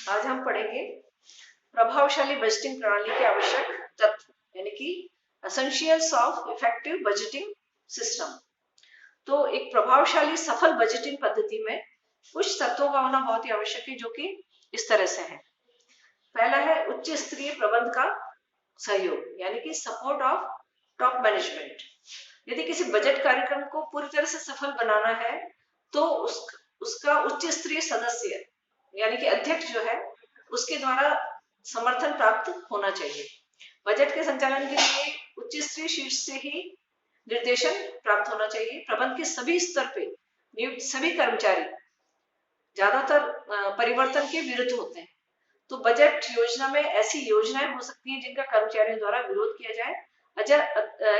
आज हम पढ़ेंगे प्रभावशाली बजटिंग प्रणाली के आवश्यक तत्व यानी कि essentials of effective budgeting system. तो एक प्रभावशाली सफल बजटिंग पद्धति में कुछ तत्वों का होना बहुत ही आवश्यक है, जो कि इस तरह से है। पहला है उच्च स्तरीय प्रबंध का सहयोग यानी कि सपोर्ट ऑफ टॉप मैनेजमेंट। यदि किसी बजट कार्यक्रम को पूरी तरह से सफल बनाना है तो उसका उच्च स्तरीय सदस्य यानी कि अध्यक्ष जो है उसके द्वारा समर्थन प्राप्त होना चाहिए। बजट के संचालन के लिए उच्च स्तरीय शीर्ष से ही निर्देशन प्राप्त होना चाहिए। प्रबंध के सभी स्तर पे नियुक्त सभी कर्मचारी ज्यादातर परिवर्तन के विरुद्ध होते हैं। तो बजट योजना में ऐसी योजनाएं हो सकती हैं जिनका कर्मचारियों द्वारा विरोध किया जाए।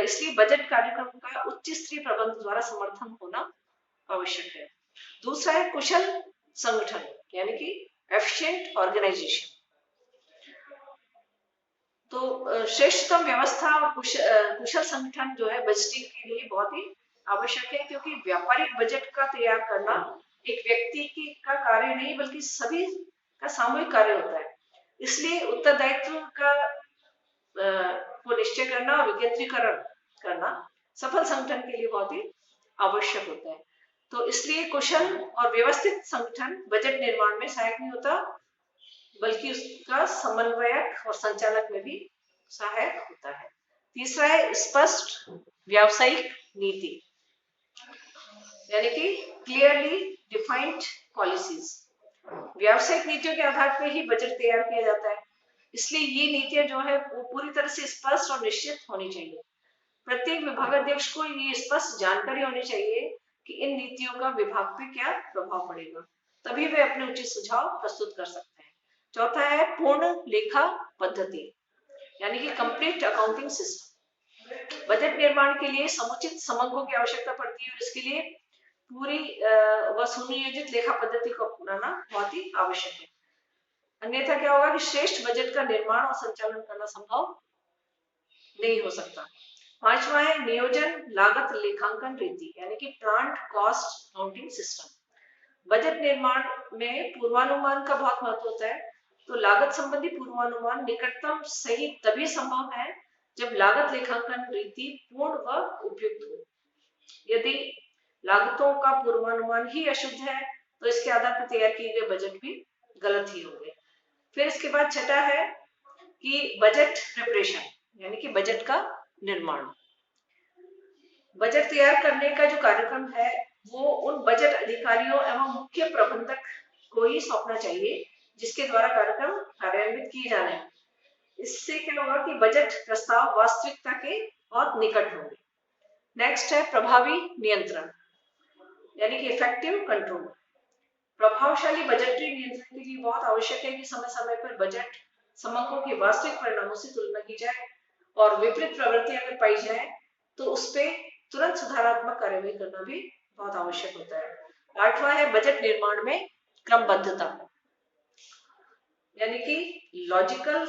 इसलिए बजट कार्यक्रम का उच्च स्तरीय प्रबंध द्वारा समर्थन होना आवश्यक है। दूसरा है कुशल संगठन यानी कि एफिशिएंट ऑर्गेनाइजेशन। तो श्रेष्ठतम व्यवस्था और कुशल संगठन जो है बजटिंग के लिए बहुत ही आवश्यक है, क्योंकि व्यापारिक बजट का तैयार करना एक व्यक्ति की का कार्य नहीं बल्कि सभी का सामूहिक कार्य होता है। इसलिए उत्तरदायित्व का को निश्चय करना और विकेंद्रीकरण करना सफल संगठन के लिए बहुत ही आवश्यक होता है। तो इसलिए कुशल और व्यवस्थित संगठन बजट निर्माण में सहायक नहीं होता बल्कि उसका समन्वयक और संचालक में भी सहायक होता है। तीसरा है स्पष्ट व्यावसायिक नीति यानी कि क्लियरली डिफाइंड पॉलिसीज। व्यावसायिक नीतियों के आधार पर ही बजट तैयार किया जाता है, इसलिए ये नीतियां जो है वो पूरी तरह से स्पष्ट और निश्चित होनी चाहिए। प्रत्येक विभागाध्यक्ष को ये स्पष्ट जानकारी होनी चाहिए कि इन नीतियों का विभाग पे क्या प्रभाव पड़ेगा, तभी वे अपने उचित सुझाव प्रस्तुत कर सकते हैं। चौथा है पूर्ण लेखा पद्धति यानी कि कंप्लीट अकाउंटिंग सिस्टम। बजट निर्माण के लिए समुचित समंकों की आवश्यकता पड़ती है और इसके लिए पूरी व सुनियोजित लेखा पद्धति को अपनाना बहुत ही आवश्यक है। अन्यथा क्या होगा कि श्रेष्ठ बजट का निर्माण और संचालन करना संभव नहीं हो सकता। पांचवा है नियोजन लागत लेखांकन रीति यानी कि planned cost accounting system. Budget निर्माण में पूर्वानुमान का बहुत महत्व होता है। तो लागत संबंधी पूर्वानुमान निकटतम सही तभी संभव है जब लागत लेखांकन रीति पूर्ण व उपयुक्त हो। यदि लागतों का पूर्वानुमान ही अशुद्ध है तो इसके आधार पर तैयार किए गए बजट भी गलत ही होंगे। फिर इसके बाद छठा है कि बजट प्रिपरेशन यानी कि बजट का निर्माण। बजट तैयार करने का जो कार्यक्रम है वो उन बजट अधिकारियों एवं मुख्य प्रबंधक को ही सौंपना चाहिए जिसके द्वारा कार्यक्रम कार्यान्वित किए जाने हैं। इससे क्या होगा कि बजट प्रस्ताव वास्तविकता के बहुत निकट होंगे। नेक्स्ट है प्रभावी नियंत्रण यानी कि इफेक्टिव कंट्रोल। प्रभावशाली बजटीय नियंत्रण के लिए बहुत आवश्यक है कि समय समय पर बजट समंकों के वास्तविक परिणामों से तुलना की जाए और विपरीत प्रवृत्ति अगर पाई जाए तो उस पर तुरंत सुधारात्मक कार्यवाही करना भी बहुत आवश्यक होता है। आठवां है बजट निर्माण में क्रमबद्धता यानी कि logical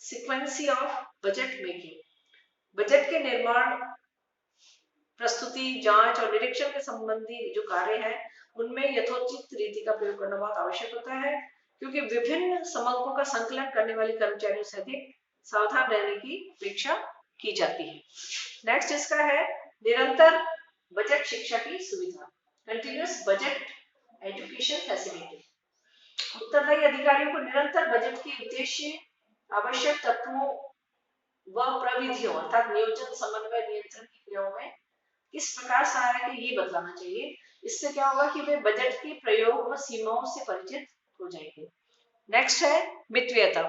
sequency of budget making. Budget के निर्माण, प्रस्तुति, जांच और निरीक्षण के संबंधी जो कार्य है उनमें यथोचित रीति का प्रयोग करना बहुत आवश्यक होता है, क्योंकि विभिन्न समंकों का संकलन करने वाले कर्मचारियों से अधिक सावधान रहने की अपेक्षा की जाती है। नेक्स्ट इसका है निरंतर बजट शिक्षा की सुविधा, कंटिन्यूअस बजट एजुकेशन फैसिलिटी। उत्तरदायी अधिकारियों को निरंतर बजट के उद्देश्य, आवश्यक तत्वों व प्रविधियों अर्थात नियोजन, समन्वय, नियंत्रण की क्रियाओं में किस प्रकार सहायक है ये बतलाना चाहिए। इससे क्या होगा कि वे बजट के प्रयोग व सीमाओं से परिचित हो जाएंगे। नेक्स्ट है मितव्ययता।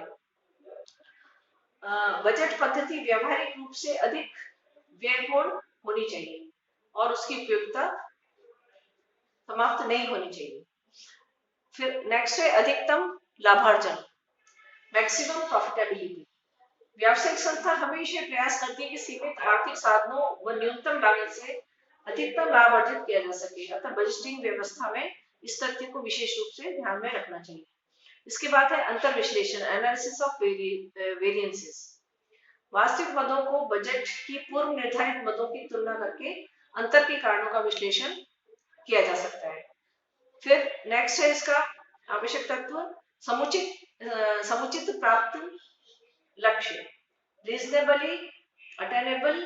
बजट पद्धति व्यवहारिक रूप से अधिक व्ययपूर्ण होनी चाहिए और उसकी उपयोगिता समाप्त नहीं होनी चाहिए। फिर नेक्स्ट है अधिकतम लाभार्जन, मैक्सिमम प्रॉफिटेबिलिटी। व्यावसायिक संस्था हमेशा प्रयास करती है कि सीमित आर्थिक साधनों व न्यूनतम लागत से अधिकतम लाभ अर्जित किया जा सके, अतः बजटिंग व्यवस्था में इस तथ्य को विशेष रूप से ध्यान में रखना चाहिए। इसके बाद है अंतर विश्लेषण, एनालिसिस ऑफ वेरिएंसेस। वास्तविक मदों को बजट की पूर्व निर्धारित मदों की तुलना करके अंतर के कारणों का विश्लेषण किया जा सकता है। फिर नेक्स्ट है इसका आवश्यक तत्व समुचित प्राप्त लक्ष्य, reasonably attainable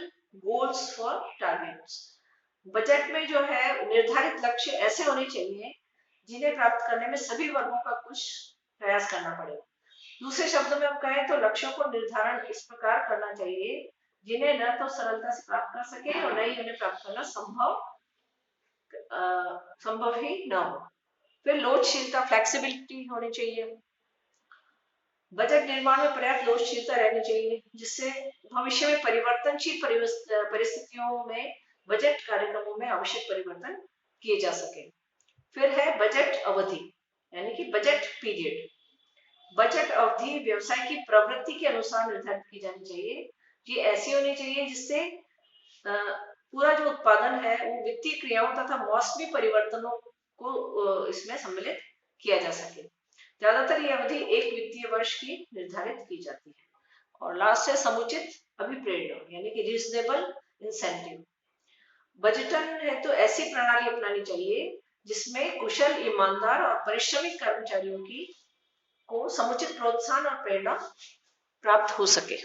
goals for targets. Budget में जो है निर्धारित लक्ष्य ऐसे होने चाहिए जिन्हें प्राप्त करने में सभी वर्गों का कुछ प्रयास करना पड़े। दूसरे शब्दों में हम कहें तो लक्ष्यों को निर्धारण इस प्रकार करना चाहिए जिन्हें न तो सरलता से प्राप्त कर सके और न ही उन्हें प्राप्त करना संभव ही न हो। फिर लोचशीलता, फ्लेक्सिबिलिटी होनी चाहिए। बजट निर्माण में पर्याप्त लोचशीलता रहनी चाहिए जिससे भविष्य में परिवर्तनशील परिस्थितियों में बजट कार्यक्रमों में आवश्यक परिवर्तन किए जा सके। फिर है बजट अवधि, यानी कि बजट पीरियड। बजट अवधि व्यवसाय की प्रवृत्ति के अनुसार निर्धारित की जानी चाहिए। ये ऐसी होनी चाहिए जिससे पूरा जो उत्पादन है वो वित्तीय क्रियाओं तथा मौसमी परिवर्तनों को इसमें सम्मिलित किया जा सके। ज्यादातर ये अवधि एक वित्तीय वर्ष की निर्धारित की जाती है। और लास्ट है समुचित अभिप्रेरण, यानी कि रीजनेबल इंसेंटिव। बजटन है तो ऐसी प्रणाली अपनानी चाहिए जिसमें कुशल, ईमानदार और परिश्रमिक कर्मचारियों की को समुचित प्रोत्साहन और प्रेरणा प्राप्त हो सके।